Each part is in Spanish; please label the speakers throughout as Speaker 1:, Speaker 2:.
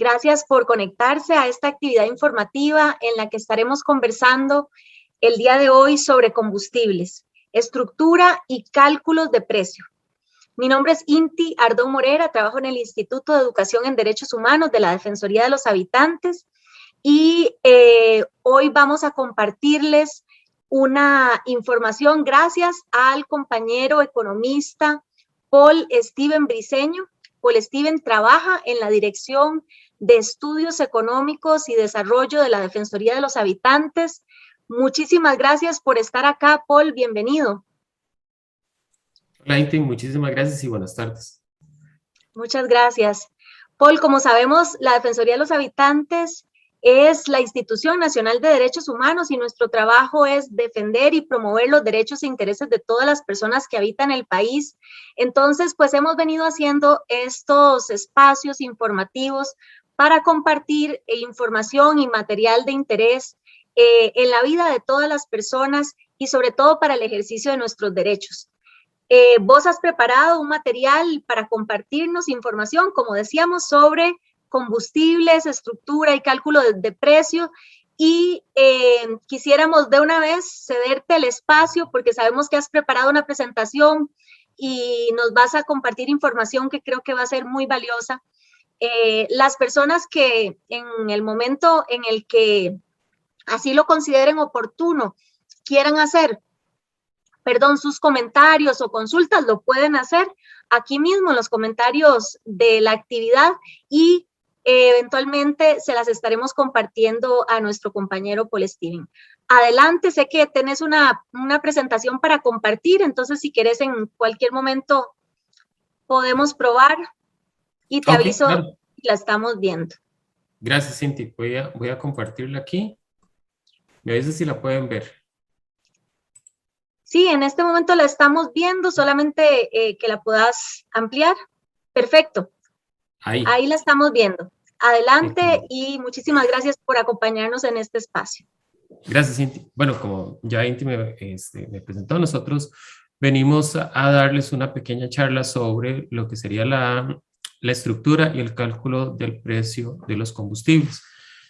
Speaker 1: Gracias por conectarse a esta actividad informativa en la que estaremos conversando el día de hoy sobre combustibles, estructura y cálculos de precio. Mi nombre es Inti Ardón Morera, trabajo en el Instituto de Educación en Derechos Humanos de la Defensoría de los Habitantes y hoy vamos a compartirles una información gracias al compañero economista Paul Steven Briceño. Paul Steven trabaja en la Dirección de Estudios Económicos y Desarrollo de la Defensoría de los Habitantes. Muchísimas gracias por estar acá, Paul, bienvenido.
Speaker 2: Hola, Inti, muchísimas gracias y buenas tardes.
Speaker 1: Muchas gracias. Paul, como sabemos, la Defensoría de los Habitantes es la Institución Nacional de Derechos Humanos y nuestro trabajo es defender y promover los derechos e intereses de todas las personas que habitan el país. Entonces, pues hemos venido haciendo estos espacios informativos para compartir información y material de interés en la vida de todas las personas y sobre todo para el ejercicio de nuestros derechos. Vos has preparado un material para compartirnos información, como decíamos, sobre combustibles, estructura y cálculo de precio, y quisiéramos de una vez cederte el espacio porque sabemos que has preparado una presentación y nos vas a compartir información que creo que va a ser muy valiosa. Las personas que en el momento en el que así lo consideren oportuno, quieran hacer sus comentarios o consultas, lo pueden hacer aquí mismo en los comentarios de la actividad y eventualmente se las estaremos compartiendo a nuestro compañero Paul Steven. Adelante, sé que tenés una presentación para compartir, entonces si querés en cualquier momento podemos probar y te aviso
Speaker 2: Claro.
Speaker 1: si la estamos viendo.
Speaker 2: Gracias, Cinti. Voy a compartirla aquí. Me avisas si la pueden ver.
Speaker 1: Sí, en este momento la estamos viendo, solamente que la puedas ampliar. Perfecto. Ahí la estamos viendo. Adelante y muchísimas gracias por acompañarnos en este espacio.
Speaker 2: Gracias, Inti. Bueno, como ya Inti me presentó, nosotros venimos a darles una pequeña charla sobre lo que sería la estructura y el cálculo del precio de los combustibles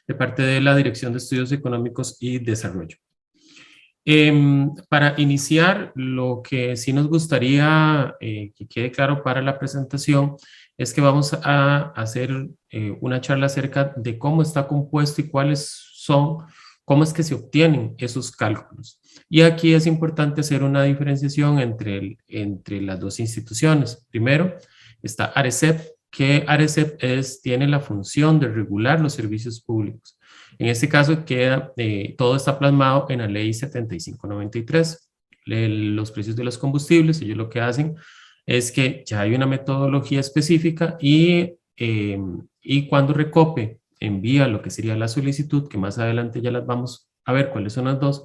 Speaker 2: de parte de la Dirección de Estudios Económicos y Desarrollo. Para iniciar, lo que sí nos gustaría que quede claro para la presentación es que vamos a hacer una charla acerca de cómo está compuesto y cómo es que se obtienen esos cálculos. Y aquí es importante hacer una diferenciación entre las dos instituciones. Primero está ARECEP, que ARECEP tiene la función de regular los servicios públicos. En este caso todo está plasmado en la ley 7593. Los precios de los combustibles, ellos lo que hacen es que ya hay una metodología específica y cuando Recope envía lo que sería la solicitud, que más adelante ya las vamos a ver cuáles son las dos,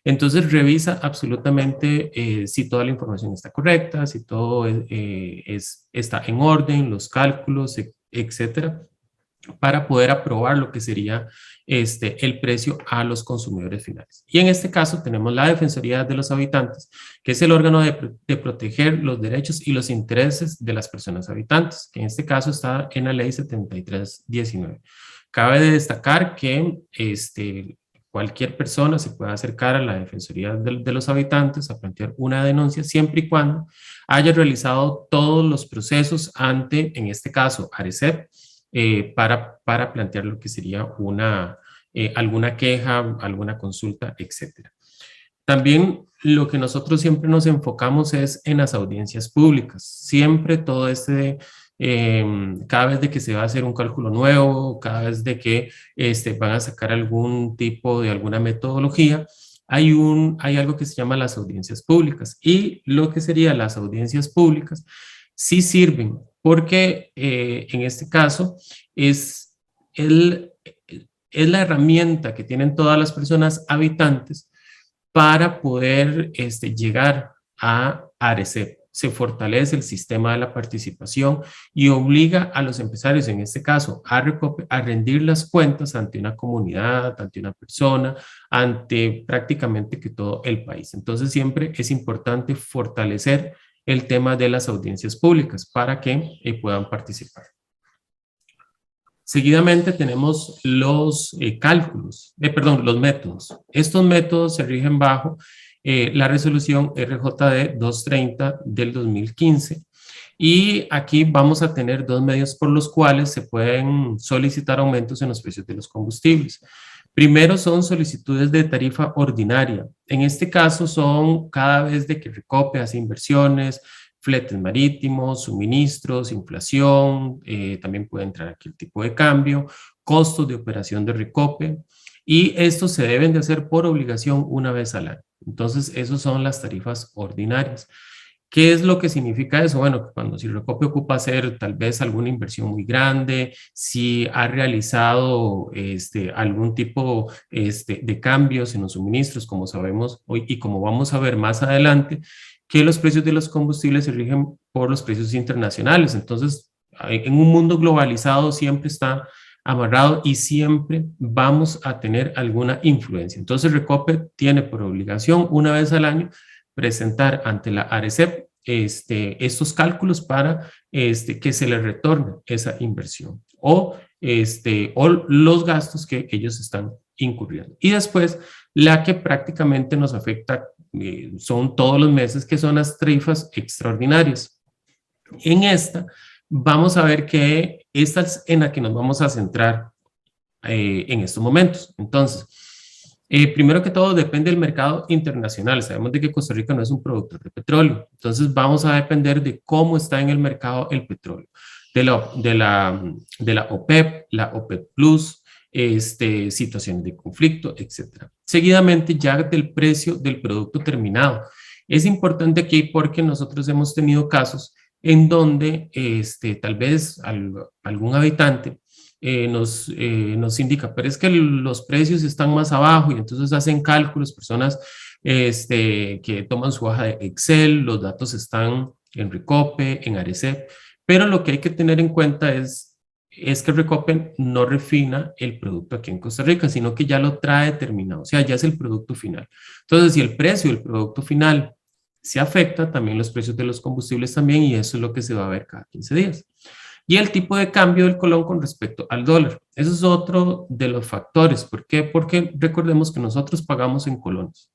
Speaker 2: entonces revisa absolutamente si toda la información está correcta, si todo está en orden, los cálculos, etcétera, para poder aprobar lo que sería el precio a los consumidores finales. Y en este caso tenemos la Defensoría de los Habitantes, que es el órgano de proteger los derechos y los intereses de las personas habitantes, que en este caso está en la ley 7319. Cabe de destacar que cualquier persona se puede acercar a la Defensoría de los Habitantes a plantear una denuncia siempre y cuando haya realizado todos los procesos ante, en este caso, ARECEP, para plantear lo que sería alguna queja, alguna consulta, etc. También lo que nosotros siempre nos enfocamos es en las audiencias públicas. Siempre todo cada vez de que se va a hacer un cálculo nuevo, cada vez de que van a sacar algún tipo de alguna metodología, hay algo que se llama las audiencias públicas. Y lo que serían las audiencias públicas sí sirven porque en este caso es la herramienta que tienen todas las personas habitantes para poder llegar a ARECEP. Se fortalece el sistema de la participación y obliga a los empresarios, en este caso, a rendir las cuentas ante una comunidad, ante una persona, ante prácticamente que todo el país. Entonces siempre es importante fortalecer el tema de las audiencias públicas para que puedan participar. Seguidamente tenemos los cálculos, los métodos. Estos métodos se rigen bajo la resolución RJD 230 del 2015. Y aquí vamos a tener dos medios por los cuales se pueden solicitar aumentos en los precios de los combustibles. Primero son solicitudes de tarifa ordinaria. En este caso son cada vez de que Recope hace inversiones, fletes marítimos, suministros, inflación, también puede entrar aquí el tipo de cambio, costos de operación de Recope, y estos se deben de hacer por obligación una vez al año. Entonces, esas son las tarifas ordinarias. ¿Qué es lo que significa eso? Bueno, cuando si Recope ocupa hacer tal vez alguna inversión muy grande, si ha realizado algún tipo de cambios en los suministros, como sabemos hoy y como vamos a ver más adelante, que los precios de los combustibles se rigen por los precios internacionales. Entonces, en un mundo globalizado siempre está amarrado y siempre vamos a tener alguna influencia. Entonces, Recope tiene por obligación una vez al año presentar ante la ARECEP estos cálculos para que se le retorne esa inversión o los gastos que ellos están incurriendo. Y después, la que prácticamente nos afecta son todos los meses, que son las tarifas extraordinarias. En esta, vamos a ver que esta es en la que nos vamos a centrar en estos momentos. Entonces, primero que todo, depende del mercado internacional. Sabemos de que Costa Rica no es un productor de petróleo. Entonces, vamos a depender de cómo está en el mercado el petróleo. De la OPEP, la OPEP Plus, situaciones de conflicto, etc. Seguidamente, ya del precio del producto terminado. Es importante aquí porque nosotros hemos tenido casos en donde tal vez algún habitante nos indica, pero es que los precios están más abajo, y entonces hacen cálculos, personas que toman su hoja de Excel, los datos están en Recope, en ARECEP, pero lo que hay que tener en cuenta es que Recope no refina el producto aquí en Costa Rica, sino que ya lo trae terminado, o sea, ya es el producto final. Entonces, si el precio del producto final se afecta, también los precios de los combustibles también, y eso es lo que se va a ver cada 15 días. Y el tipo de cambio del colón con respecto al dólar. Eso es otro de los factores. ¿Por qué? Porque recordemos que nosotros pagamos en colones.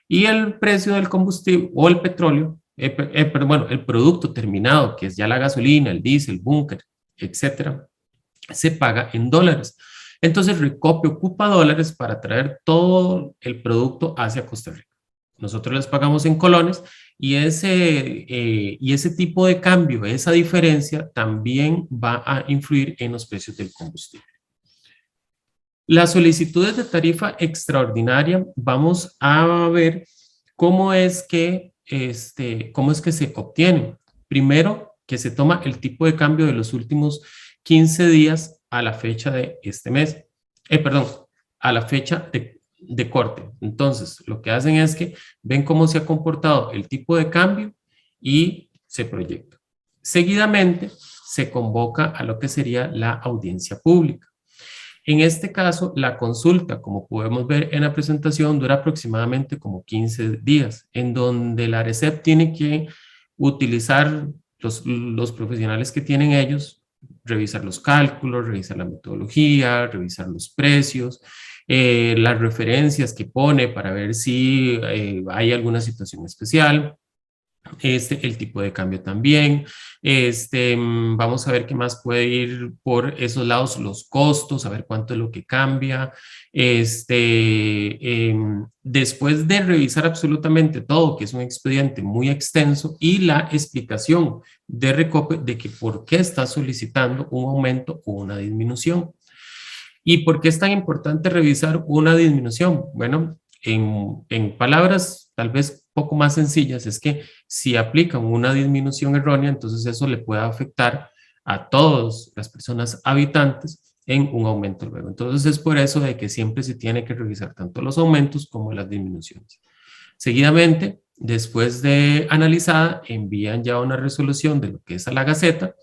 Speaker 2: Y el precio del combustible o el petróleo, el producto terminado, que es ya la gasolina, el diésel, el búnker, etcétera, se paga en dólares. Entonces, Recope ocupa dólares para traer todo el producto hacia Costa Rica. Nosotros les pagamos en colones, y ese tipo de cambio, esa diferencia también va a influir en los precios del combustible. Las solicitudes de tarifa extraordinaria, vamos a ver cómo es que se obtienen. Primero, que se toma el tipo de cambio de los últimos 15 días a la fecha de este mes, a la fecha de corte. Entonces, lo que hacen es que ven cómo se ha comportado el tipo de cambio y se proyecta. Seguidamente, se convoca a lo que sería la audiencia pública. En este caso, la consulta, como podemos ver en la presentación, dura aproximadamente como 15 días, en donde la ARECEP tiene que utilizar los profesionales que tienen ellos, revisar los cálculos, revisar la metodología, revisar los precios, las referencias que pone para ver si hay alguna situación especial, el tipo de cambio también, vamos a ver qué más puede ir por esos lados, los costos, a ver cuánto es lo que cambia, después de revisar absolutamente todo, que es un expediente muy extenso, y la explicación de Recope de que por qué está solicitando un aumento o una disminución. ¿Y por qué es tan importante revisar una disminución? Bueno, en palabras tal vez poco más sencillas, es que si aplican una disminución errónea, entonces eso le puede afectar a todas las personas habitantes en un aumento luego. Entonces es por eso de que siempre se tiene que revisar tanto los aumentos como las disminuciones. Seguidamente, después de analizada, envían ya una resolución de lo que es a la Gaceta,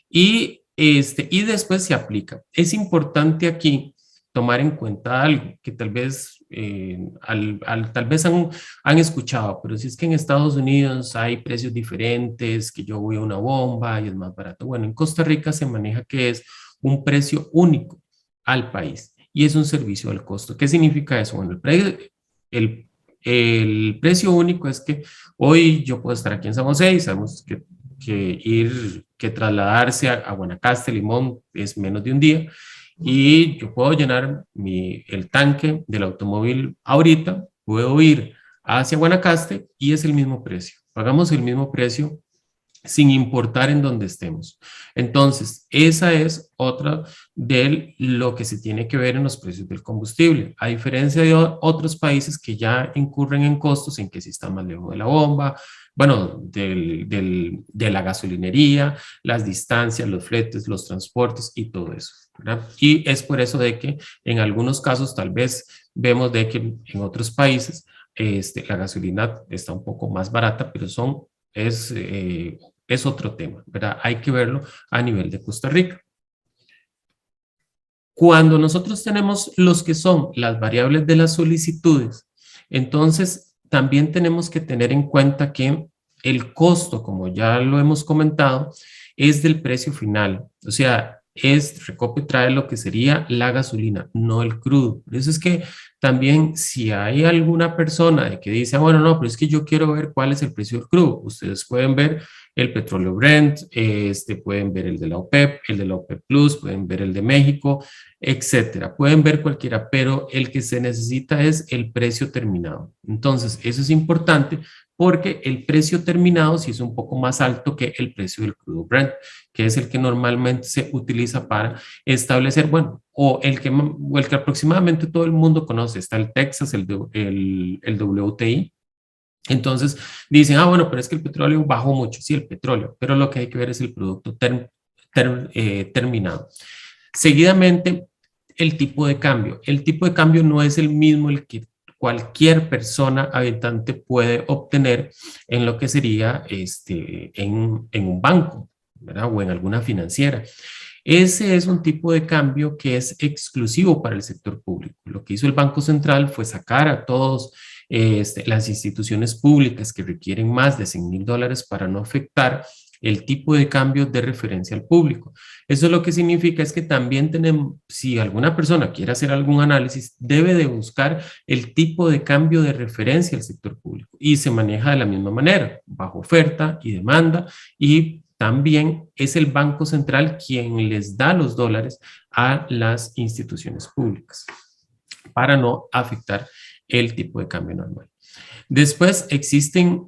Speaker 2: y después se aplica. Es importante aquí tomar en cuenta algo que tal vez, tal vez han escuchado, pero si es que en Estados Unidos hay precios diferentes, que yo voy a una bomba y es más barato. Bueno, en Costa Rica se maneja que es un precio único al país y es un servicio al costo. ¿Qué significa eso? Bueno, el, el precio único es que hoy yo puedo estar aquí en San José y sabemos que trasladarse a Guanacaste, Limón, es menos de un día y yo puedo llenar el tanque del automóvil ahorita, puedo ir hacia Guanacaste y es el mismo precio. Pagamos el mismo precio sin importar en dónde estemos. Entonces, esa es otra de lo que se tiene que ver en los precios del combustible. A diferencia de otros países que ya incurren en costos en que si está más lejos de la bomba, bueno, de la gasolinería, las distancias, los fletes, los transportes y todo eso, ¿verdad? Y es por eso de que en algunos casos tal vez vemos de que en otros países la gasolina está un poco más barata, pero es otro tema, ¿verdad? Hay que verlo a nivel de Costa Rica. Cuando nosotros tenemos los que son las variables de las solicitudes, entonces también tenemos que tener en cuenta que el costo, como ya lo hemos comentado, es del precio final. O sea, Recope trae lo que sería la gasolina, no el crudo. Por eso es que también si hay alguna persona que dice, bueno, no, pero es que yo quiero ver cuál es el precio del crudo, ustedes pueden ver el petróleo Brent, pueden ver el de la OPEP, el de la OPEP Plus, pueden ver el de México, etcétera. Pueden ver cualquiera, pero el que se necesita es el precio terminado. Entonces, eso es importante porque el precio terminado sí es un poco más alto que el precio del crudo Brent, que es el que normalmente se utiliza para establecer, bueno, o el que aproximadamente todo el mundo conoce. Está el Texas, el WTI. Entonces dicen, bueno, pero es que el petróleo bajó mucho. Sí, el petróleo, pero lo que hay que ver es el producto terminado. Seguidamente, el tipo de cambio. El tipo de cambio no es el mismo el que cualquier persona habitante puede obtener en lo que sería en un banco, ¿verdad? O en alguna financiera. Ese es un tipo de cambio que es exclusivo para el sector público. Lo que hizo el Banco Central fue sacar a todos las instituciones públicas que requieren más de $100,000 para no afectar el tipo de cambio de referencia al público. Eso lo que significa es que también tenemos, si alguna persona quiere hacer algún análisis, debe de buscar el tipo de cambio de referencia al sector público y se maneja de la misma manera, bajo oferta y demanda, y también es el Banco Central quien les da los dólares a las instituciones públicas para no afectar el tipo de cambio normal. Después existen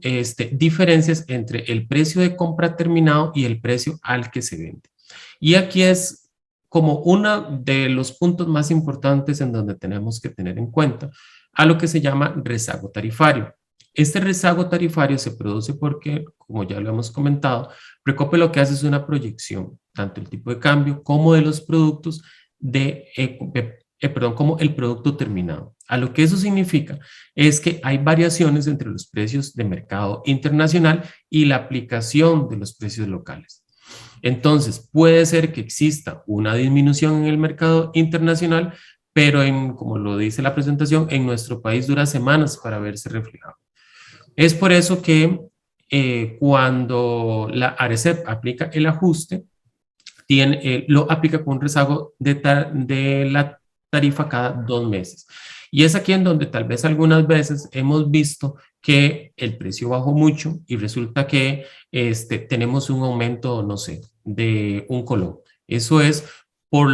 Speaker 2: diferencias entre el precio de compra terminado y el precio al que se vende. Y aquí es como uno de los puntos más importantes en donde tenemos que tener en cuenta a lo que se llama rezago tarifario. Este rezago tarifario se produce porque, como ya lo hemos comentado, Recope lo que hace es una proyección, tanto el tipo de cambio como de los productos como el producto terminado. A lo que eso significa es que hay variaciones entre los precios de mercado internacional y la aplicación de los precios locales. Entonces, puede ser que exista una disminución en el mercado internacional, pero como lo dice la presentación, en nuestro país dura semanas para verse reflejado. Es por eso que cuando la ARECEP aplica el ajuste, lo aplica con un rezago de la tarifa cada 2 meses. Y es aquí en donde tal vez algunas veces hemos visto que el precio bajó mucho y resulta que tenemos un aumento, no sé, de un colón. Eso es por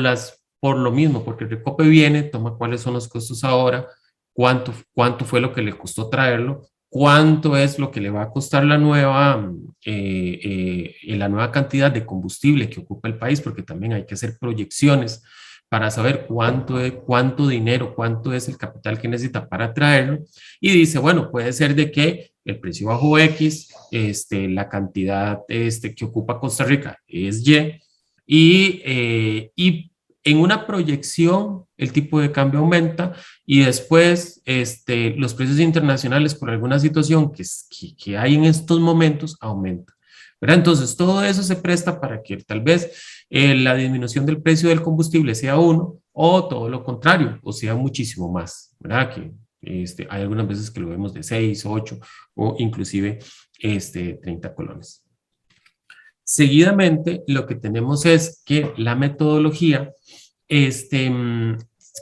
Speaker 2: lo mismo, porque el Recope viene, toma cuáles son los costos ahora, cuánto fue lo que le costó traerlo, cuánto es lo que le va a costar la nueva cantidad de combustible que ocupa el país, porque también hay que hacer proyecciones para saber cuánto dinero, cuánto es el capital que necesita para traerlo. Y dice, bueno, puede ser de que el precio bajo X, la cantidad que ocupa Costa Rica es y en una proyección el tipo de cambio aumenta y después los precios internacionales por alguna situación que hay en estos momentos aumentan. ¿Verdad? Entonces, todo eso se presta para que tal vez la disminución del precio del combustible sea 1 o todo lo contrario, o sea muchísimo más, ¿verdad? Que hay algunas veces que lo vemos de 6, 8 o inclusive 30 colones. Seguidamente, lo que tenemos es que la metodología,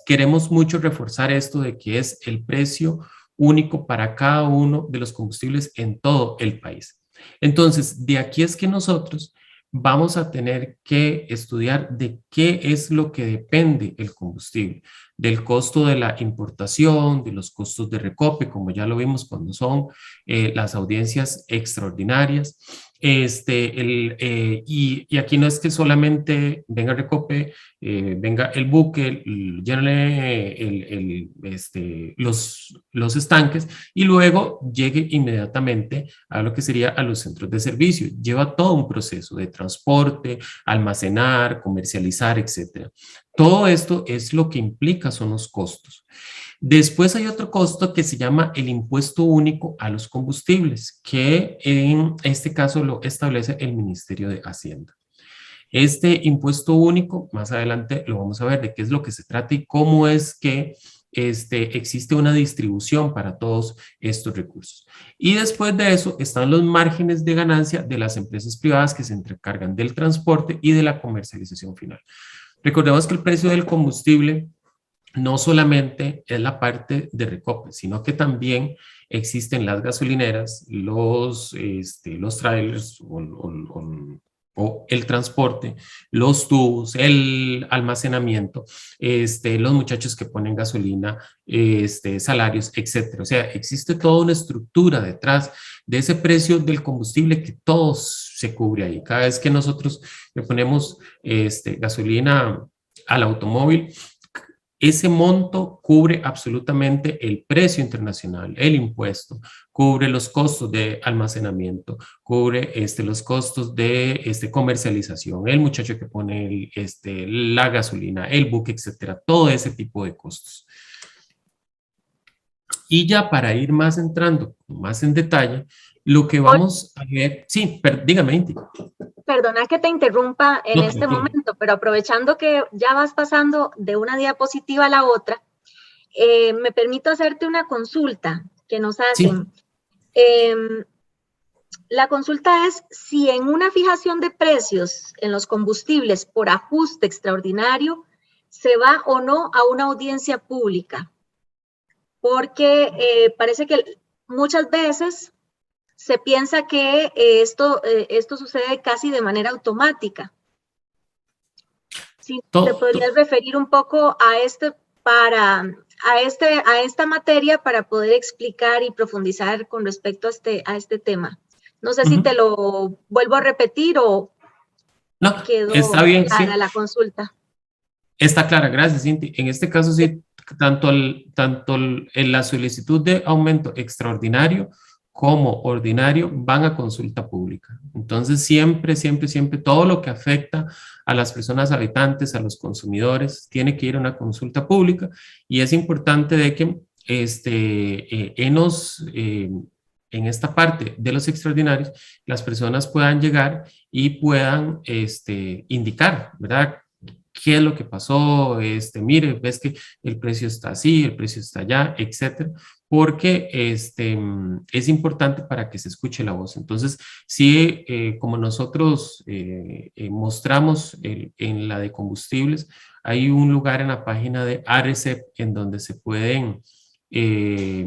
Speaker 2: queremos mucho reforzar esto de que es el precio único para cada uno de los combustibles en todo el país. Entonces, de aquí es que nosotros vamos a tener que estudiar de qué es lo que depende el combustible, del costo de la importación, de los costos de recope, como ya lo vimos cuando son las audiencias extraordinarias. Y aquí no es que solamente venga recope, venga el buque, llénale los estanques y luego llegue inmediatamente a lo que sería a los centros de servicio. Lleva todo un proceso de transporte, almacenar, comercializar, etcétera. Todo esto es lo que implica son los costos. Después hay otro costo que se llama el impuesto único a los combustibles, que en este caso lo establece el Ministerio de Hacienda. Este impuesto único, más adelante lo vamos a ver de qué es lo que se trata y cómo es que existe una distribución para todos estos recursos. Y después de eso están los márgenes de ganancia de las empresas privadas que se encargan del transporte y de la comercialización final. Recordemos que el precio del combustible no solamente es la parte de recope, sino que también existen las gasolineras, los trailers o el transporte, los tubos, el almacenamiento, los muchachos que ponen gasolina, salarios, etcétera. O sea, existe toda una estructura detrás de ese precio del combustible que todo se cubre ahí. Cada vez que nosotros le ponemos gasolina al automóvil, ese monto cubre absolutamente el precio internacional, el impuesto, cubre los costos de almacenamiento, cubre los costos de comercialización, el muchacho que pone la gasolina, el buque, etcétera, todo ese tipo de costos. Y ya para ir más entrando más en detalle, lo que vamos a ver, sí, dígame, Inti.
Speaker 1: Perdona que te interrumpa en este momento, pero aprovechando que ya vas pasando de una diapositiva a la otra, me permito hacerte una consulta que nos hacen. Sí. La consulta es si en una fijación de precios en los combustibles por ajuste extraordinario se va o no a una audiencia pública, porque parece que muchas veces se piensa que esto sucede casi de manera automática. Si te podrías referir un poco a esta materia para poder explicar y profundizar con respecto a este tema. No sé si te lo vuelvo a repetir o
Speaker 2: no,
Speaker 1: quedó
Speaker 2: está bien,
Speaker 1: clara
Speaker 2: sí.
Speaker 1: la consulta.
Speaker 2: Está clara, gracias, Cinti. En este caso, sí, tanto en la solicitud de aumento extraordinario como ordinario van a consulta pública. Entonces, siempre, todo lo que afecta a las personas habitantes, a los consumidores, tiene que ir a una consulta pública y es importante de que en esta parte de los extraordinarios, las personas puedan llegar y puedan indicar, ¿verdad?, qué es lo que pasó, mire, ves que el precio está así, el precio está allá, etcétera, porque es importante para que se escuche la voz. Entonces, sí, como nosotros mostramos en la de combustibles, hay un lugar en la página de ARECEP en donde se pueden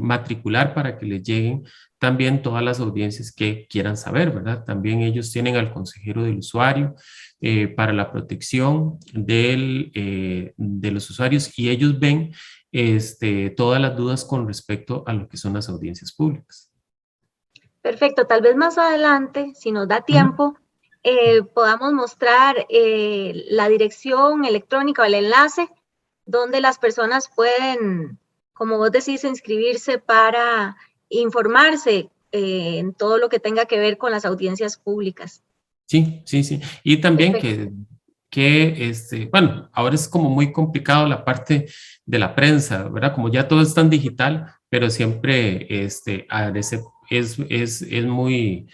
Speaker 2: matricular para que les lleguen también todas las audiencias que quieran saber, ¿verdad? También ellos tienen al consejero del usuario para la protección de los usuarios y ellos ven todas las dudas con respecto a lo que son las audiencias públicas.
Speaker 1: Perfecto, tal vez más adelante, si nos da tiempo, podamos mostrar la dirección electrónica o el enlace donde las personas pueden, como vos decís, inscribirse para informarse en todo lo que tenga que ver con las audiencias públicas.
Speaker 2: Sí. Y también bueno, ahora es como muy complicado la parte de la prensa, ¿verdad? Como ya todo es tan digital, pero siempre es muy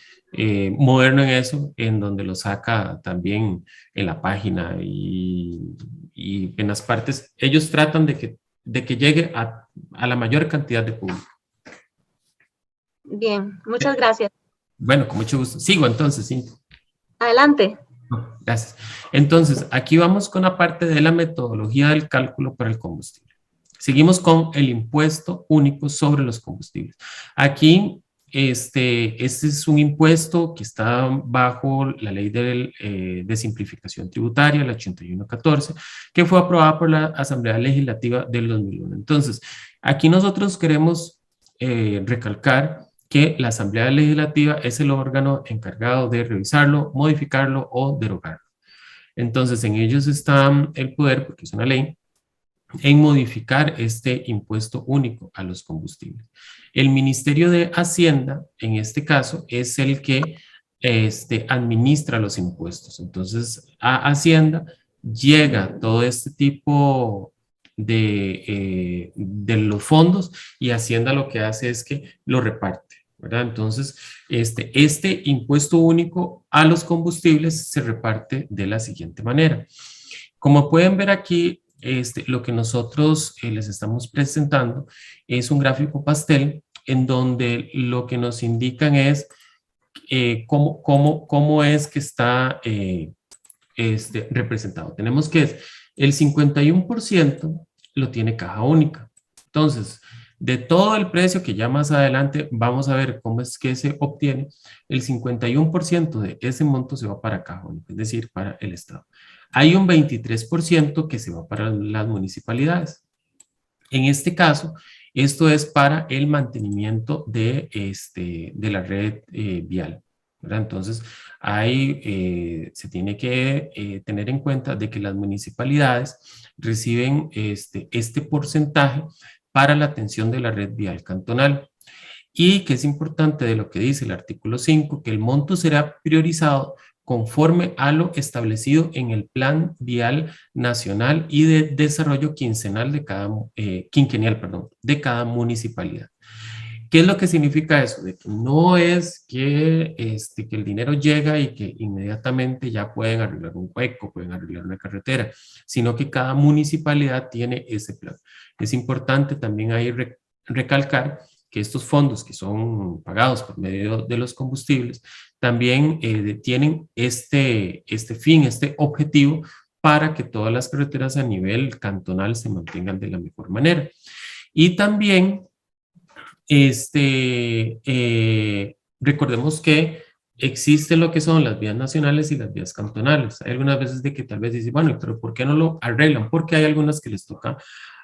Speaker 2: moderno en eso, en donde lo saca también en la página y en las partes. Ellos tratan de que llegue a la mayor cantidad de público.
Speaker 1: Bien, muchas gracias.
Speaker 2: Bueno, con mucho gusto. Sigo entonces, sí.
Speaker 1: Adelante.
Speaker 2: Gracias. Entonces, aquí vamos con la parte de la metodología del cálculo para el combustible. Seguimos con el impuesto único sobre los combustibles. Aquí, este es un impuesto que está bajo la ley de simplificación tributaria, la 8114, que fue aprobada por la Asamblea Legislativa del 2001. Entonces, aquí nosotros queremos recalcar que la Asamblea Legislativa es el órgano encargado de revisarlo, modificarlo o derogarlo. Entonces, en ellos está el poder, porque es una ley, en modificar este impuesto único a los combustibles. El Ministerio de Hacienda, en este caso, es el que administra los impuestos. Entonces, a Hacienda llega todo este tipo de los fondos y Hacienda lo que hace es que lo reparte, ¿verdad? Entonces, este impuesto único a los combustibles se reparte de la siguiente manera. Como pueden ver aquí, lo que nosotros les estamos presentando es un gráfico pastel en donde lo que nos indican es cómo es que está representado. Tenemos que el 51% lo tiene caja única. Entonces, de todo el precio que ya más adelante vamos a ver cómo es que se obtiene, el 51% de ese monto se va para caja única, es decir, para el Estado. Hay un 23% que se va para las municipalidades. En este caso, esto es para el mantenimiento de la red vial, ¿verdad? Entonces, se tiene que tener en cuenta de que las municipalidades reciben este porcentaje para la atención de la red vial cantonal. Y que es importante de lo que dice el artículo 5, que el monto será priorizado conforme a lo establecido en el Plan Vial Nacional y de Desarrollo Quinquenal de cada municipalidad. ¿Qué es lo que significa eso? De que no es que el dinero llega y que inmediatamente ya pueden arreglar un hueco, pueden arreglar una carretera, sino que cada municipalidad tiene ese plan. Es importante también ahí recalcar que estos fondos que son pagados por medio de los combustibles también tienen este fin, este objetivo para que todas las carreteras a nivel cantonal se mantengan de la mejor manera. Y también recordemos que existe lo que son las vías nacionales y las vías cantonales. Hay algunas veces de que tal vez dicen, bueno, pero ¿por qué no lo arreglan? Porque hay algunas que les toca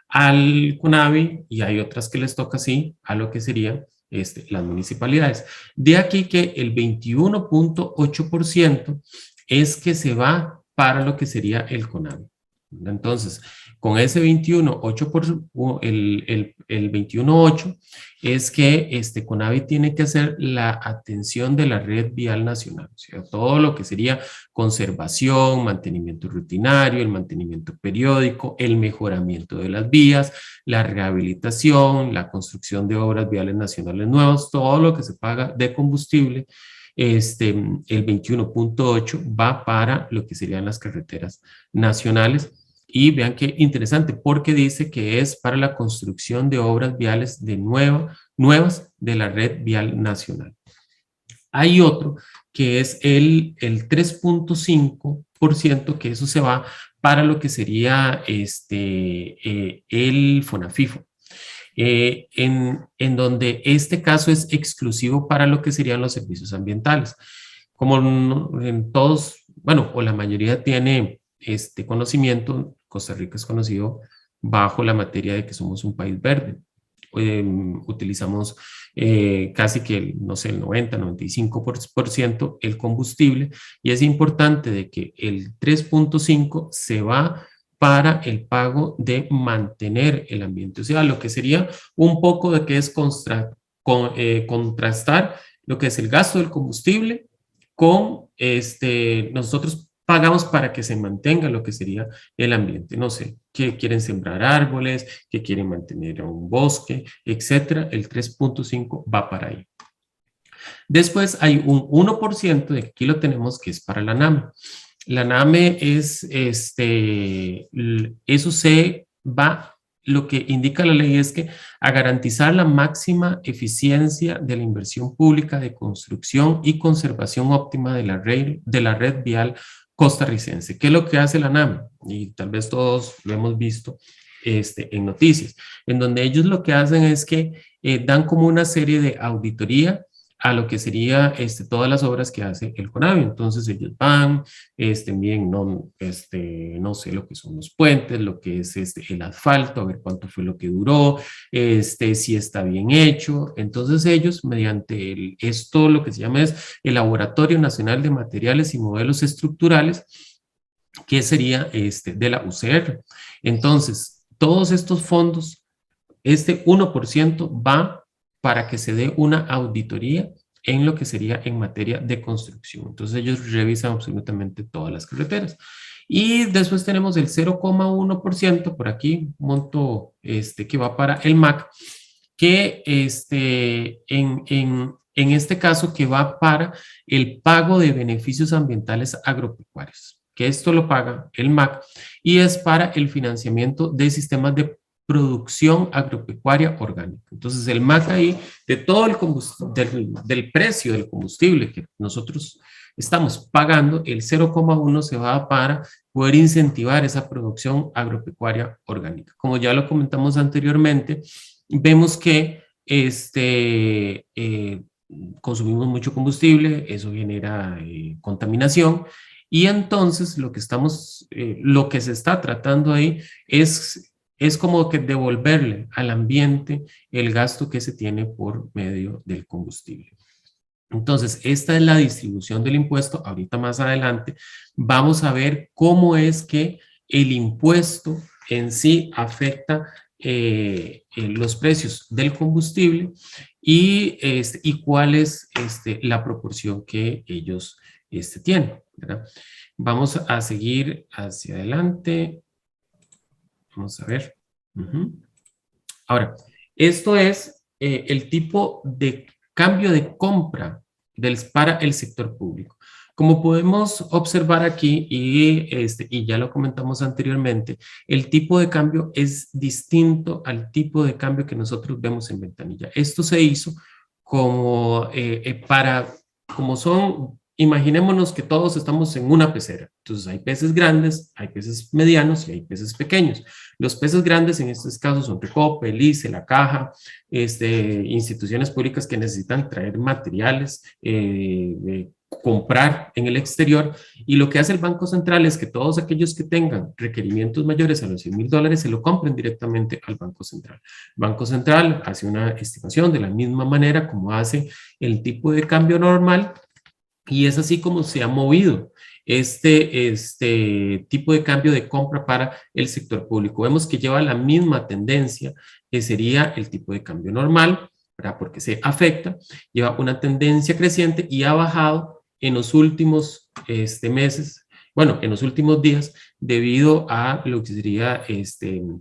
Speaker 2: al CONAVI y hay otras que les toca sí a lo que serían las municipalidades. De aquí que el 21.8% es que se va para lo que sería el CONAVI. Entonces, con ese 21.8%, el 21.8% es que CONAVI tiene que hacer la atención de la red vial nacional, o sea, todo lo que sería conservación, mantenimiento rutinario, el mantenimiento periódico, el mejoramiento de las vías, la rehabilitación, la construcción de obras viales nacionales nuevas, todo lo que se paga de combustible. El 21.8 va para lo que serían las carreteras nacionales. Y vean qué interesante, porque dice que es para la construcción de obras viales nuevas de la red vial nacional. Hay otro que es el 3.5%, que eso se va para lo que sería el FONAFIFO. En donde este caso es exclusivo para lo que serían los servicios ambientales. Como en todos, bueno, o la mayoría tiene este conocimiento, Costa Rica es conocido bajo la materia de que somos un país verde. Utilizamos casi que, no sé, el 90-95% el combustible, y es importante de que el 3.5 se va para el pago de mantener el ambiente, o sea, lo que sería un poco de que es contrastar lo que es el gasto del combustible con nosotros pagamos para que se mantenga lo que sería el ambiente. No sé, que quieren sembrar árboles, que quieren mantener un bosque, etcétera. El 3.5 va para ahí. Después hay un 1% de que aquí lo tenemos que es para la NAME. La NAME es, eso se va lo que indica la ley es que a garantizar la máxima eficiencia de la inversión pública de construcción y conservación óptima de la red vial costarricense. ¿Qué es lo que hace la NAM? Y tal vez todos lo hemos visto en noticias, en donde ellos lo que hacen es que dan como una serie de auditoría a lo que sería todas las obras que hace el CONAVI. Entonces ellos van, bien, no sé lo que son los puentes, lo que es el asfalto, a ver cuánto fue lo que duró, si está bien hecho. Entonces ellos, mediante esto, lo que se llama es el Laboratorio Nacional de Materiales y Modelos Estructurales, que sería de la UCR. Entonces, todos estos fondos, este 1% va para que se dé una auditoría en lo que sería en materia de construcción. Entonces ellos revisan absolutamente todas las carreteras. Y después tenemos el 0,1% por aquí, monto que va para el MAC, que en este caso que va para el pago de beneficios ambientales agropecuarios, que esto lo paga el MAC y es para el financiamiento de sistemas de producción agropecuaria orgánica. Entonces, el MAC ahí, de todo el del precio del combustible que nosotros estamos pagando, el 0,1 se va para poder incentivar esa producción agropecuaria orgánica. Como ya lo comentamos anteriormente, vemos que consumimos mucho combustible, eso genera contaminación, y entonces lo que se está tratando ahí es como que devolverle al ambiente el gasto que se tiene por medio del combustible. Entonces, esta es la distribución del impuesto. Ahorita más adelante vamos a ver cómo es que el impuesto en sí afecta los precios del combustible y cuál es la proporción que ellos tienen, ¿verdad? Vamos a seguir hacia adelante. Vamos a ver. Ahora, esto es el tipo de cambio de compra para el sector público. Como podemos observar aquí, y ya lo comentamos anteriormente, el tipo de cambio es distinto al tipo de cambio que nosotros vemos en ventanilla. Esto se hizo como como son, imaginémonos que todos estamos en una pecera. Entonces hay peces grandes, hay peces medianos y hay peces pequeños. Los peces grandes en estos casos son Recope, el ICE, la Caja, instituciones públicas que necesitan traer materiales, comprar en el exterior, y lo que hace el Banco Central es que todos aquellos que tengan requerimientos mayores a los $100,000 se lo compren directamente al Banco Central. El Banco Central hace una estimación de la misma manera como hace el tipo de cambio normal, y es así como se ha movido este tipo de cambio de compra para el sector público. Vemos que lleva la misma tendencia que sería el tipo de cambio normal, ¿verdad? Porque se afecta, lleva una tendencia creciente y ha bajado en los últimos meses, bueno, en los últimos días, debido a lo que sería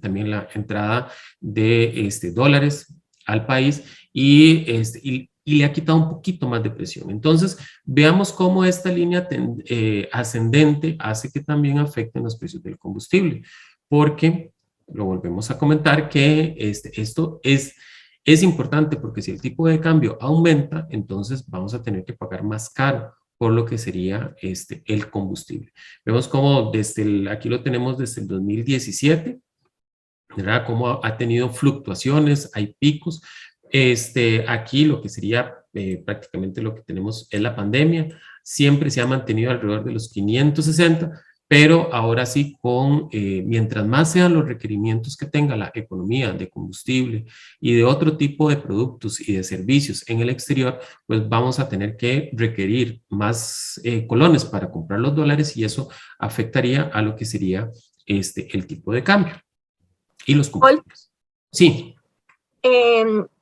Speaker 2: también la entrada de dólares al país y le ha quitado un poquito más de presión. Entonces, veamos cómo esta línea ascendente hace que también afecten los precios del combustible, porque lo volvemos a comentar que esto es importante, porque si el tipo de cambio aumenta, entonces vamos a tener que pagar más caro por lo que sería el combustible. Vemos cómo aquí lo tenemos desde el 2017, ¿verdad? Cómo ha tenido fluctuaciones, hay picos. Aquí lo que sería prácticamente lo que tenemos es la pandemia, siempre se ha mantenido alrededor de los 560, pero ahora sí, mientras más sean los requerimientos que tenga la economía de combustible y de otro tipo de productos y de servicios en el exterior, pues vamos a tener que requerir más colones para comprar los dólares, y eso afectaría a lo que sería el tipo de cambio y los combustibles. Sí.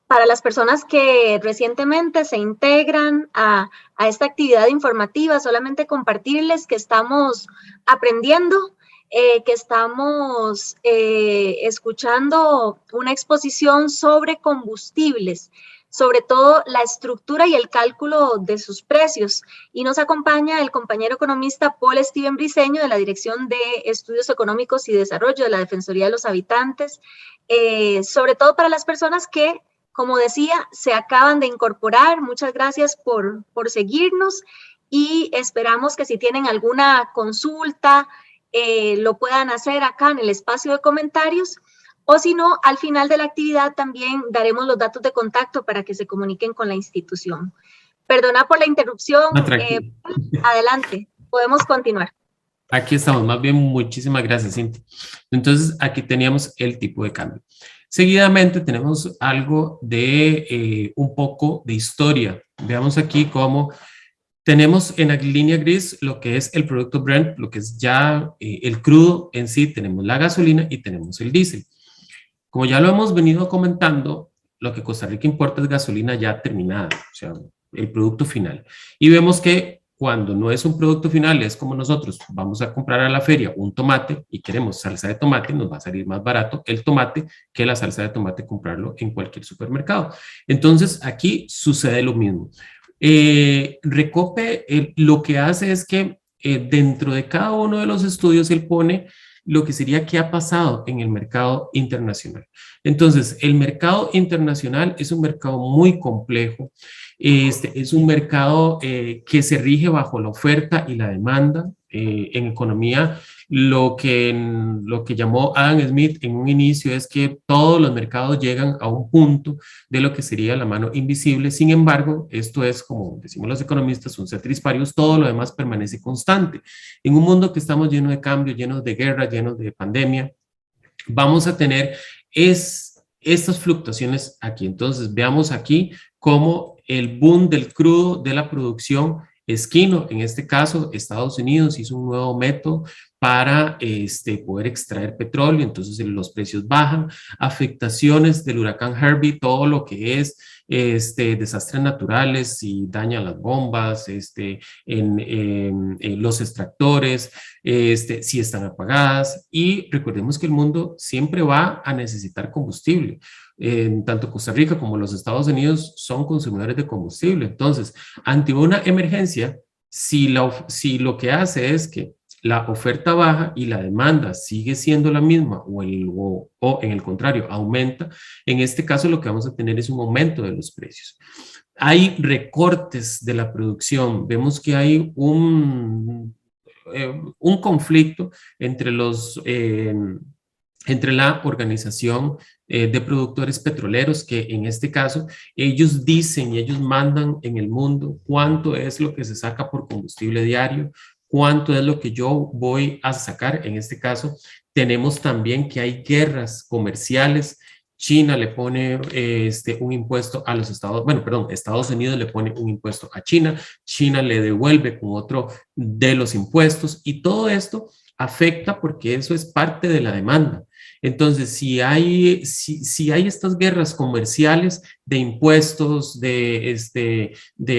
Speaker 1: Para las personas que recientemente se integran a esta actividad informativa, solamente compartirles que estamos aprendiendo, que estamos escuchando una exposición sobre combustibles. sobre todo la estructura y el cálculo de sus precios. Y nos acompaña el compañero economista Paul Steven Briceño de la Dirección de Estudios Económicos y Desarrollo de la Defensoría de los Habitantes, sobre todo para las personas que, como decía, se acaban de incorporar. Muchas gracias por seguirnos y esperamos que si tienen alguna consulta, lo puedan hacer acá en el espacio de comentarios. O si no, al final de la actividad también daremos los datos de contacto para que se comuniquen con la institución. Perdona por la interrupción.
Speaker 2: No, tranquilo.
Speaker 1: Adelante, podemos continuar.
Speaker 2: Aquí estamos, más bien muchísimas gracias, Cintia. Entonces, aquí teníamos el tipo de cambio. Seguidamente tenemos algo de un poco de historia. Veamos aquí cómo tenemos en la línea gris lo que es el producto Brent, lo que es ya el crudo en sí, tenemos la gasolina y tenemos el diésel. Como ya lo hemos venido comentando, lo que Costa Rica importa es gasolina ya terminada, o sea, el producto final. Y vemos que cuando no es un producto final, es como nosotros vamos a comprar a la feria un tomate y queremos salsa de tomate, nos va a salir más barato el tomate que la salsa de tomate comprarlo en cualquier supermercado. Entonces, aquí sucede lo mismo. Recope lo que hace es que dentro de cada uno de los estudios él pone lo que sería qué ha pasado en el mercado internacional. Entonces, el mercado internacional es un mercado muy complejo, es un mercado que se rige bajo la oferta y la demanda. En economía, lo que llamó Adam Smith en un inicio es que todos los mercados llegan a un punto de lo que sería la mano invisible. Sin embargo, esto es, como decimos los economistas, un ceteris paribus, todo lo demás permanece constante. En un mundo que estamos lleno de cambios, llenos de guerra, llenos de pandemia, vamos a tener estas fluctuaciones aquí. Entonces, veamos aquí cómo el boom del crudo, de la producción, esquino, en este caso, Estados Unidos hizo un nuevo método para poder extraer petróleo, entonces los precios bajan, afectaciones del huracán Harvey, todo lo que es desastres naturales y daña las bombas, en los extractores, si están apagadas, y recordemos que el mundo siempre va a necesitar combustible. Tanto Costa Rica como los Estados Unidos son consumidores de combustible. Entonces, ante una emergencia, si lo que hace es que la oferta baja y la demanda sigue siendo la misma o en el contrario aumenta, en este caso lo que vamos a tener es un aumento de los precios. Hay recortes de la producción, vemos que hay un conflicto entre entre la organización de productores petroleros, que en este caso ellos dicen y ellos mandan en el mundo cuánto es lo que se saca por combustible diario, cuánto es lo que yo voy a sacar. En este caso tenemos también que hay guerras comerciales. China le pone un impuesto a los Estados Unidos le pone un impuesto a China, China le devuelve con otro de los impuestos, y todo esto afecta porque eso es parte de la demanda. Entonces, si hay estas guerras comerciales de impuestos, de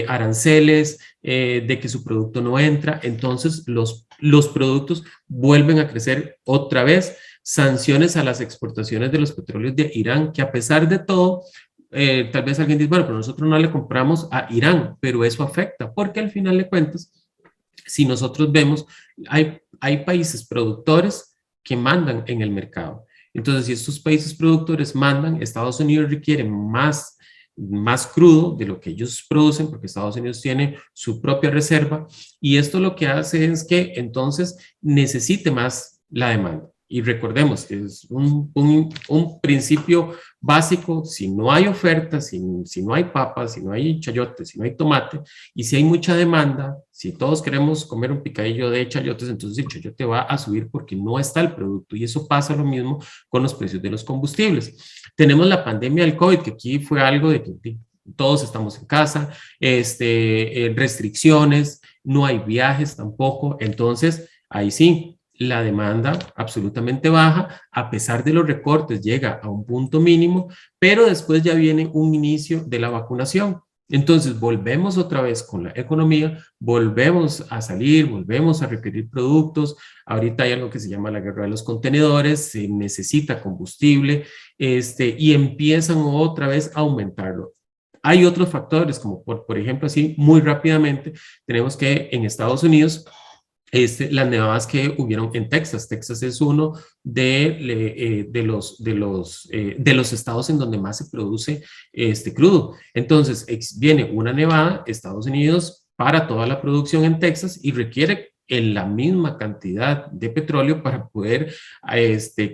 Speaker 2: aranceles, de que su producto no entra, entonces los productos vuelven a crecer otra vez. Sanciones a las exportaciones de los petróleos de Irán, que a pesar de todo, tal vez alguien dice, bueno, pero nosotros no le compramos a Irán, pero eso afecta, porque al final de cuentas, si nosotros vemos, hay países productores que mandan en el mercado. Entonces, si estos países productores mandan, Estados Unidos requiere más crudo de lo que ellos producen, porque Estados Unidos tiene su propia reserva, y esto lo que hace es que entonces necesite más la demanda. Y recordemos que es un principio básico: si no hay oferta, si no hay papas, si no hay chayotes, si no hay tomate, y si hay mucha demanda, si todos queremos comer un picadillo de chayotes, entonces el chayote va a subir porque no está el producto, y eso pasa lo mismo con los precios de los combustibles. Tenemos la pandemia del COVID, que aquí fue algo de que todos estamos en casa, restricciones, no hay viajes tampoco, entonces ahí sí, la demanda absolutamente baja, a pesar de los recortes llega a un punto mínimo, pero después ya viene un inicio de la vacunación. Entonces volvemos otra vez con la economía, volvemos a salir, volvemos a requerir productos. Ahorita hay algo que se llama la guerra de los contenedores, se necesita combustible y empiezan otra vez a aumentarlo. Hay otros factores, como por ejemplo, así muy rápidamente, tenemos que en Estados Unidos, las nevadas que hubieron en Texas. Texas es uno de los estados en donde más se produce crudo. Entonces, viene una nevada, Estados Unidos para toda la producción en Texas y requiere en la misma cantidad de petróleo para poder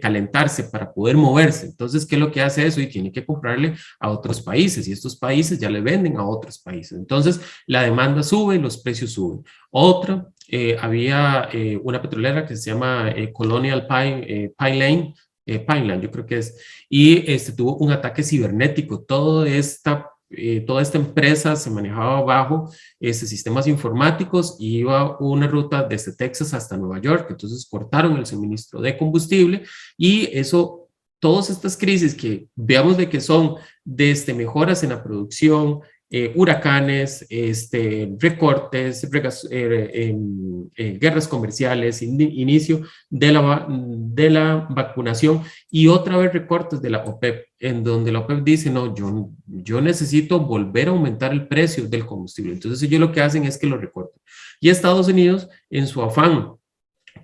Speaker 2: calentarse, para poder moverse. Entonces, ¿qué es lo que hace eso? Y tiene que comprarle a otros países y estos países ya le venden a otros países. Entonces, la demanda sube y los precios suben. Otra, había una petrolera que se llama Colonial Pipeline, yo creo que es, y tuvo un ataque cibernético. Toda esta empresa se manejaba bajo sistemas informáticos y iba una ruta desde Texas hasta Nueva York. Entonces cortaron el suministro de combustible y eso, todas estas crisis que veamos de que son desde mejoras en la producción, huracanes, recortes, guerras comerciales, inicio de la vacunación y otra vez recortes de la OPEP, en donde la OPEP dice, no, yo necesito volver a aumentar el precio del combustible. Entonces ellos lo que hacen es que lo recortan. Y Estados Unidos, en su afán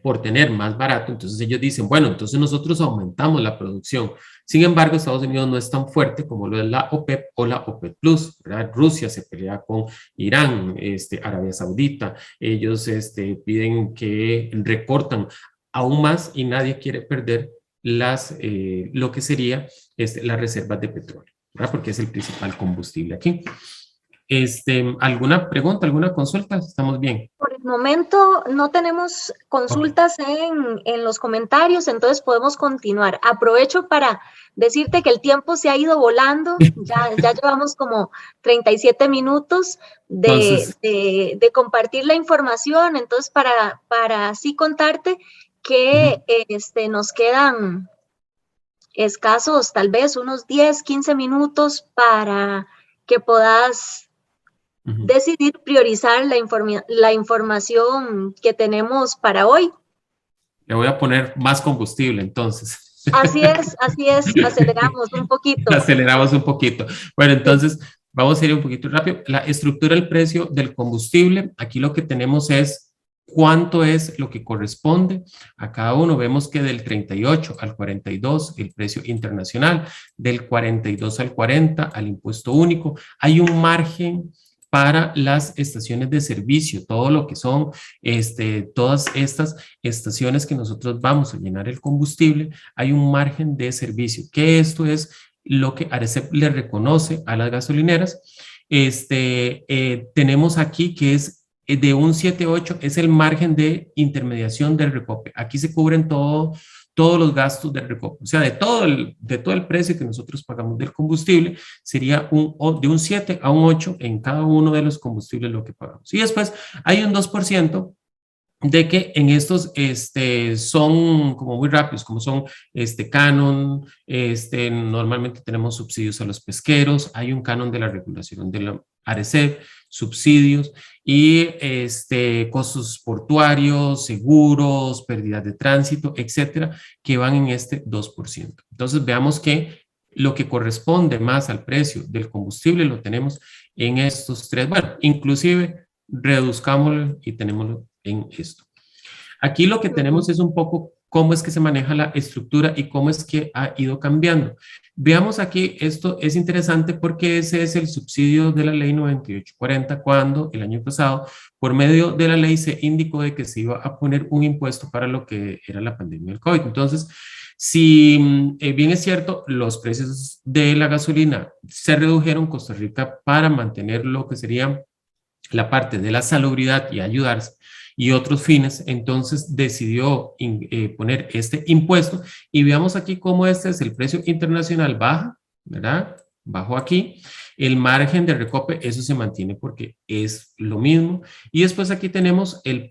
Speaker 2: por tener más barato, entonces ellos dicen, bueno, entonces nosotros aumentamos la producción. Sin embargo, Estados Unidos no es tan fuerte como lo es la OPEP o la OPEP Plus, ¿verdad? Rusia se pelea con Irán, Arabia Saudita, ellos piden que recortan aún más y nadie quiere perder lo que sería las reservas de petróleo, ¿verdad? Porque es el principal combustible aquí. ¿Alguna pregunta, alguna consulta? ¿Estamos bien?
Speaker 1: Por el momento no tenemos consultas en los comentarios, entonces podemos continuar. Aprovecho para decirte que el tiempo se ha ido volando, ya llevamos como 37 minutos de compartir la información, entonces para así contarte que nos quedan escasos, tal vez unos 10, 15 minutos para que puedas decidir priorizar la información que tenemos para hoy.
Speaker 2: Le voy a poner más combustible, entonces.
Speaker 1: Así es, aceleramos un poquito.
Speaker 2: Aceleramos un poquito. Bueno, entonces vamos a ir un poquito rápido. La estructura del precio del combustible, aquí lo que tenemos es cuánto es lo que corresponde a cada uno. Vemos que del 38 al 42 el precio internacional, del 42 al 40 al impuesto único. Hay un margen para las estaciones de servicio, todo lo que son todas estas estaciones que nosotros vamos a llenar el combustible, hay un margen de servicio, que esto es lo que ARECEP le reconoce a las gasolineras. Tenemos aquí que es de un 7.8, es el margen de intermediación del recope. Aquí se cubren todos los gastos del recope, o sea, de todo el precio que nosotros pagamos del combustible, sería de un 7 a un 8 en cada uno de los combustibles lo que pagamos. Y después hay un 2% de que en estos son como muy rápidos, como son canon, normalmente tenemos subsidios a los pesqueros, hay un canon de la regulación de la ARECEP, subsidios y costos portuarios, seguros, pérdidas de tránsito, etcétera, que van en este 2%. Entonces veamos que lo que corresponde más al precio del combustible lo tenemos en estos tres. Bueno, inclusive reduzcámoslo y tenemoslo en esto. Aquí lo que tenemos es un poco cómo es que se maneja la estructura y cómo es que ha ido cambiando. Veamos aquí, esto es interesante porque ese es el subsidio de la ley 9840, cuando el año pasado, por medio de la ley, se indicó de que se iba a poner un impuesto para lo que era la pandemia del COVID. Entonces, si bien es cierto, los precios de la gasolina se redujeron en Costa Rica para mantener lo que sería la parte de la salubridad y ayudarse y otros fines, entonces decidió poner este impuesto y veamos aquí cómo este es el precio internacional baja, ¿verdad? Bajo aquí, el margen de recope, eso se mantiene porque es lo mismo y después aquí tenemos el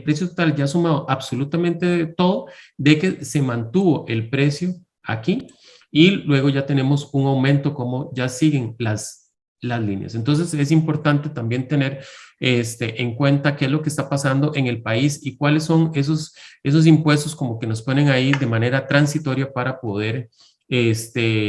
Speaker 2: precio total ya sumado absolutamente de todo, de que se mantuvo el precio aquí y luego ya tenemos un aumento como ya siguen las líneas. Entonces es importante también tener en cuenta qué es lo que está pasando en el país y cuáles son esos impuestos como que nos ponen ahí de manera transitoria para poder,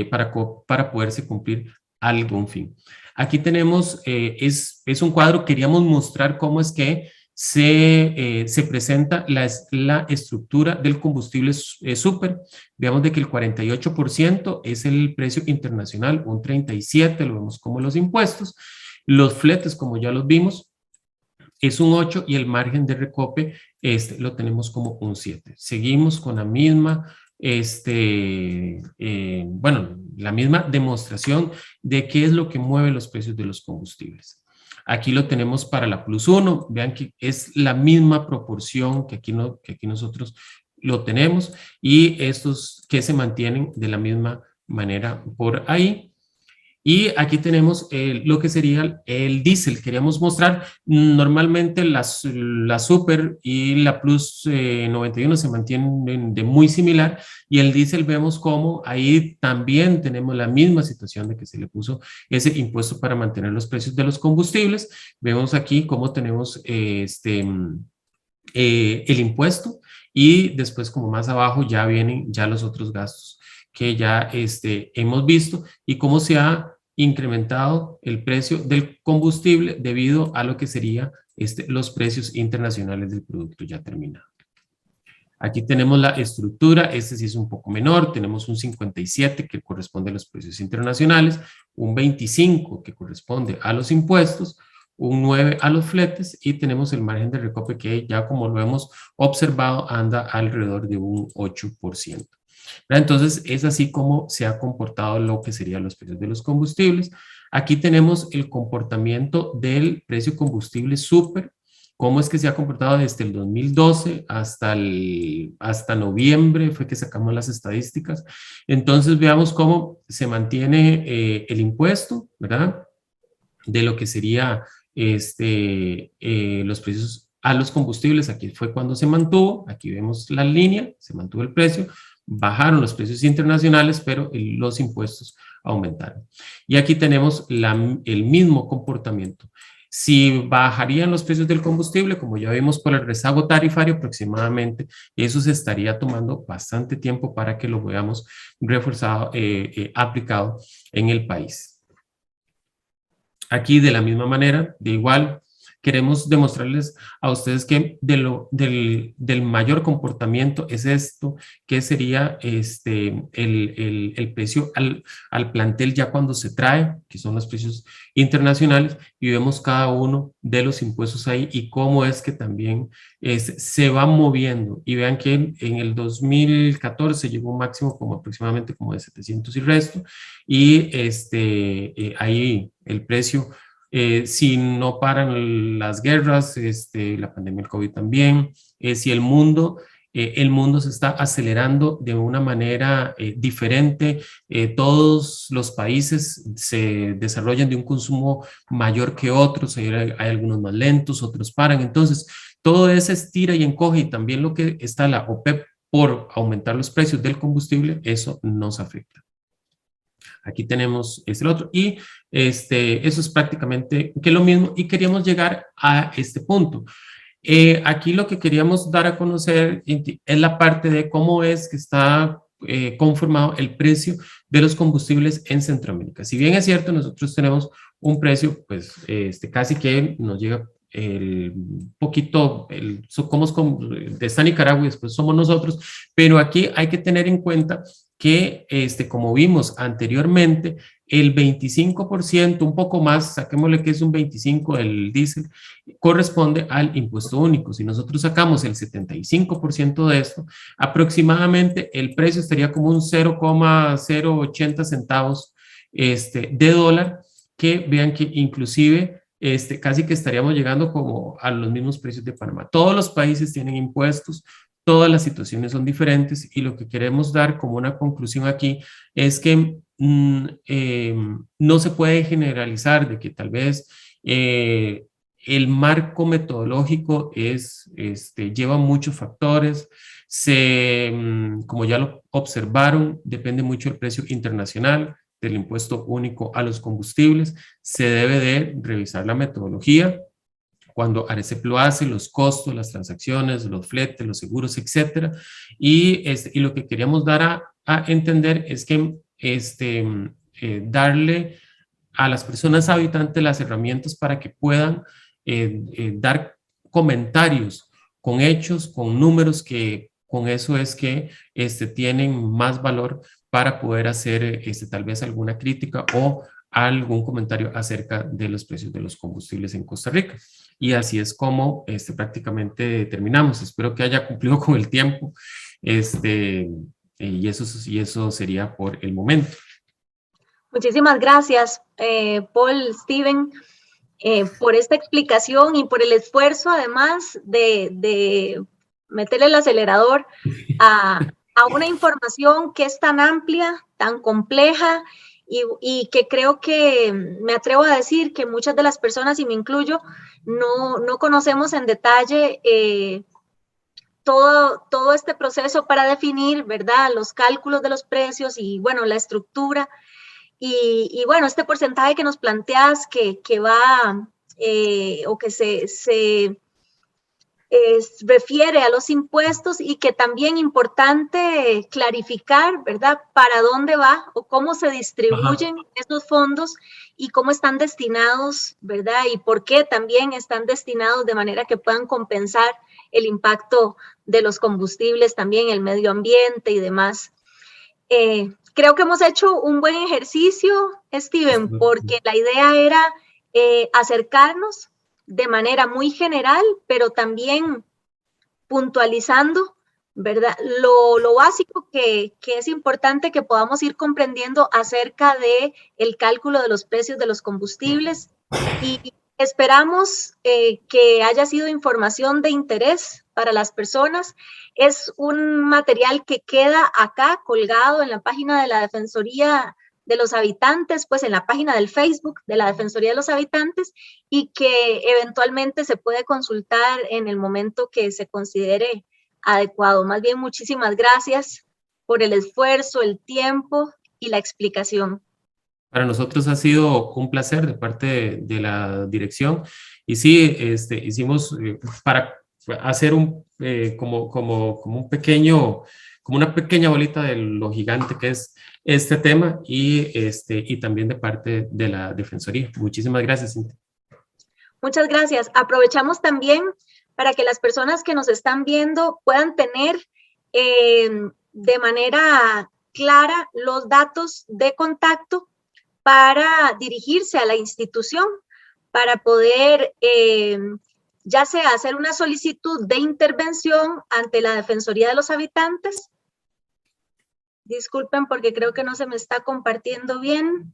Speaker 2: para poderse cumplir algún fin. Aquí tenemos, es un cuadro, queríamos mostrar cómo es que se presenta la estructura del combustible súper. Veamos de que el 48% es el precio internacional, un 37% lo vemos como los impuestos, los fletes, como ya los vimos, es un 8 y el margen de recope lo tenemos como un 7. Seguimos con la misma, bueno, la misma demostración de qué es lo que mueve los precios de los combustibles. Aquí lo tenemos para la plus 1, vean que es la misma proporción que aquí, que aquí nosotros lo tenemos y estos que se mantienen de la misma manera por ahí. Y aquí tenemos lo que sería el diésel. Queríamos mostrar, normalmente la Super y la Plus 91 se mantienen de muy similar, y el diésel vemos como ahí también tenemos la misma situación de que se le puso ese impuesto para mantener los precios de los combustibles. Vemos aquí cómo tenemos el impuesto, y después como más abajo ya vienen ya los otros gastos que ya hemos visto, y cómo se ha incrementado el precio del combustible debido a lo que sería los precios internacionales del producto ya terminado. Aquí tenemos la estructura, sí es un poco menor, tenemos un 57 que corresponde a los precios internacionales, un 25 que corresponde a los impuestos, un 9 a los fletes, y tenemos el margen de recope que ya, como lo hemos observado, anda alrededor de un 8%. Entonces, es así como se ha comportado lo que serían los precios de los combustibles. Aquí tenemos el comportamiento del precio combustible súper, cómo es que se ha comportado desde el 2012 hasta noviembre, fue que sacamos las estadísticas. Entonces, veamos cómo se mantiene el impuesto, ¿verdad? De lo que sería los precios a los combustibles. Aquí fue cuando se mantuvo, aquí vemos la línea, se mantuvo el precio, bajaron los precios internacionales, pero los impuestos aumentaron. Y aquí tenemos el mismo comportamiento. Si bajarían los precios del combustible, como ya vimos por el rezago tarifario, aproximadamente eso se estaría tomando bastante tiempo para que lo veamos reforzado, aplicado en el país. Aquí, de la misma manera, de igual, queremos demostrarles a ustedes que del mayor comportamiento es esto, que sería el precio al plantel ya cuando se trae, que son los precios internacionales, y vemos cada uno de los impuestos ahí y cómo es que también se va moviendo. Y vean que en el 2014 llegó un máximo como aproximadamente como de 700 y resto, y ahí el precio, si no paran las guerras, la pandemia del COVID también, si el mundo se está acelerando de una manera diferente, todos los países se desarrollan de un consumo mayor que otros, hay algunos más lentos, otros paran, entonces todo ese estira y encoge, y también lo que está la OPEP por aumentar los precios del combustible, eso nos afecta. Aquí tenemos el otro, y eso es prácticamente que lo mismo, y queríamos llegar a este punto. Aquí lo que queríamos dar a conocer es la parte de cómo es que está conformado el precio de los combustibles en Centroamérica. Si bien es cierto, nosotros tenemos un precio, pues casi que nos llega el poquito, está Nicaragua y después somos nosotros, pero aquí hay que tener en cuenta que, como vimos anteriormente, el 25%, un poco más, saquémosle que es un 25% del diésel, corresponde al impuesto único. Si nosotros sacamos el 75% de esto, aproximadamente el precio estaría como un 0,080 centavos de dólar, que vean que inclusive casi que estaríamos llegando como a los mismos precios de Panamá. Todos los países tienen impuestos, todas las situaciones son diferentes, y lo que queremos dar como una conclusión aquí es que no se puede generalizar de que tal vez el marco metodológico lleva muchos factores, como ya lo observaron, depende mucho del precio internacional, del impuesto único a los combustibles. Se debe de revisar la metodología cuando Arecep lo hace, los costos, las transacciones, los fletes, los seguros, etcétera. Y lo que queríamos dar a entender es que darle a las personas habitantes las herramientas para que puedan dar comentarios con hechos, con números, que con eso es que tienen más valor para poder hacer tal vez alguna crítica o algún comentario acerca de los precios de los combustibles en Costa Rica. Y así es como prácticamente terminamos. Espero que haya cumplido con el tiempo y eso sería por el momento.
Speaker 1: Muchísimas gracias, Paul, Steven, por esta explicación y por el esfuerzo, además de meterle el acelerador a una información que es tan amplia, tan compleja y que creo que me atrevo a decir que muchas de las personas, y me incluyo, no conocemos en detalle todo este proceso para definir, ¿verdad?, los cálculos de los precios y, bueno, la estructura. Y bueno, este porcentaje que nos planteas que va o que se refiere a los impuestos, y que también importante clarificar, ¿verdad?, para dónde va o cómo se distribuyen esos fondos y cómo están destinados, ¿verdad?, y por qué también están destinados de manera que puedan compensar el impacto de los combustibles, también el medio ambiente y demás. Creo que hemos hecho un buen ejercicio, Steven, porque la idea era acercarnos de manera muy general, pero también puntualizando, ¿verdad?, lo básico que es importante que podamos ir comprendiendo acerca del cálculo de los precios de los combustibles, y esperamos que haya sido información de interés para las personas. Es un material que queda acá colgado en la página de la Defensoría de los Habitantes, pues en la página del Facebook de la Defensoría de los Habitantes, y que eventualmente se puede consultar en el momento que se considere adecuado. Más bien, muchísimas gracias por el esfuerzo, el tiempo y la explicación.
Speaker 2: Para nosotros ha sido un placer de parte de la dirección, y sí, hicimos para hacer como un pequeño, como una pequeña bolita de lo gigante que es este tema, y también de parte de la Defensoría. Muchísimas gracias, Cintia.
Speaker 1: Muchas gracias. Aprovechamos también para que las personas que nos están viendo puedan tener de manera clara los datos de contacto para dirigirse a la institución, para poder ya sea hacer una solicitud de intervención ante la Defensoría de los Habitantes. Disculpen porque creo que no se me está compartiendo bien.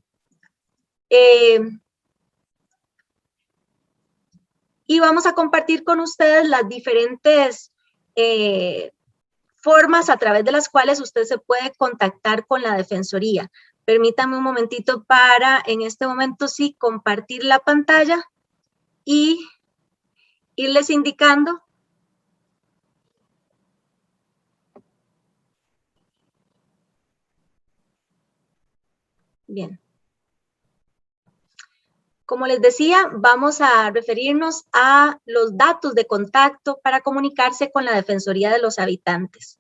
Speaker 1: Y vamos a compartir con ustedes las diferentes formas a través de las cuales usted se puede contactar con la Defensoría. Permítame un momentito para, en este momento sí, compartir la pantalla y irles indicando. Bien. Como les decía, vamos a referirnos a los datos de contacto para comunicarse con la Defensoría de los Habitantes.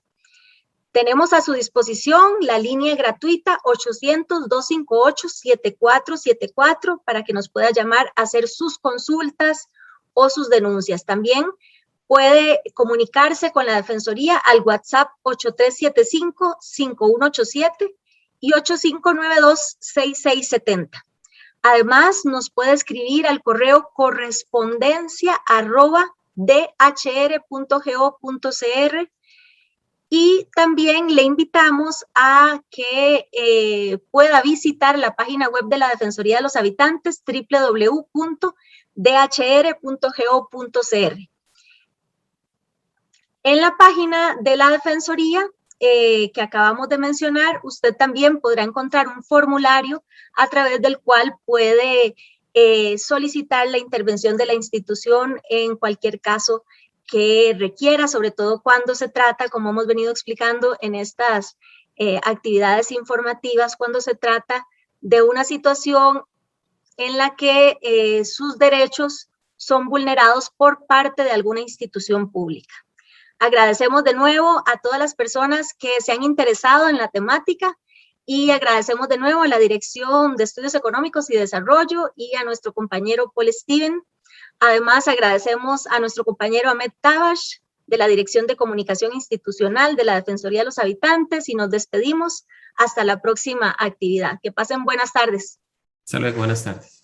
Speaker 1: Tenemos a su disposición la línea gratuita 800-258-7474 para que nos pueda llamar a hacer sus consultas o sus denuncias. También puede comunicarse con la Defensoría al WhatsApp 8375-5187 y 8592-6670. Además, nos puede escribir al correo correspondencia@dhr.go.cr, y también le invitamos a que pueda visitar la página web de la Defensoría de los Habitantes, www.dhr.go.cr. En la página de la Defensoría que acabamos de mencionar, usted también podrá encontrar un formulario a través del cual puede solicitar la intervención de la institución en cualquier caso que requiera, sobre todo cuando se trata, como hemos venido explicando en estas actividades informativas, cuando se trata de una situación en la que sus derechos son vulnerados por parte de alguna institución pública. Agradecemos de nuevo a todas las personas que se han interesado en la temática Y agradecemos de nuevo a la Dirección de Estudios Económicos y Desarrollo y a nuestro compañero Paul Steven. Además, agradecemos a nuestro compañero Ahmed Tabash de la Dirección de Comunicación Institucional de la Defensoría de los Habitantes y nos despedimos hasta la próxima actividad. Que pasen buenas tardes.
Speaker 2: Hasta luego, buenas tardes.